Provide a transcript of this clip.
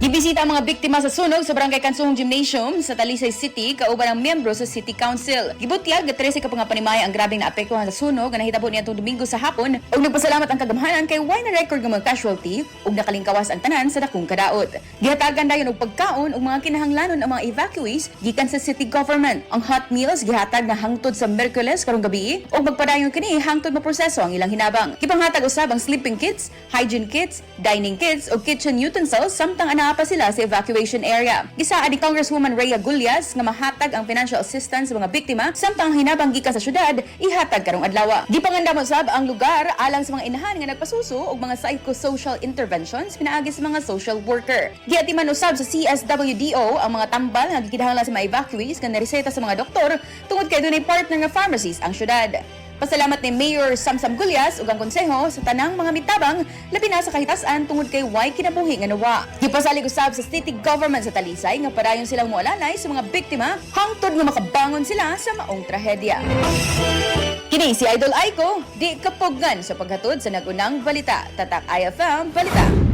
Gibisita ang mga biktima sa sunog sa Barangay Kansung Gymnasium sa Talisay City kauban ang miyembro sa City Council. Gibutyag 13 ka pangapanimay ang grabeng naapektuhan sa sunog nga nahitabo niadtong Domingo sa hapon ug nagpasalamat ang kagamhanan kay way na record nga mga casualty ug nakalingkawas ang tanan sa dakong kadaot. Gihatagan dayon og pagkaon ug mga kinahanglanon ang mga evacuees gikan sa city government. Ang hot meals gihatag na hangtod sa Miyerkules karong gabi ug magpadayon kini hangtod maproseso ang ilang hinabang. Gipanghatag usab ang sleeping kits, hygiene kits, dining kits ug kitchen utensils samtang anaa pa sila sa evacuation area. Gisaa ni Congresswoman Rhea Gullias nga mahatag ang financial assistance sa mga biktima samtang ang hinabang gikan sa syudad ihatag karong adlaw. Gipangandam usab ang lugar alang sa mga inahan nga nagpasuso og mga psychosocial interventions pinaagi sa mga social worker. Giatiman usab sa CSWDO ang mga tambal nga gikinahanglan sa mga evacuees nga nareseta sa mga doktor tungod kay dunay partner nga pharmacies ang syudad. Pasalamat ni Mayor Samsam Gullias ug ang konseho sa tanang mga mitabang labi na sa kahitasan tungod kay way kinabuhi nga nawa. Gipasalig usab sa city government sa Talisay nga padayon silang moalalay sa mga biktima hangtod nga makabangon sila sa maong trahedya. Kini si Idol Aiko, di kapugnan sa paghatod sa nagunang balita. Tatak IFM Balita.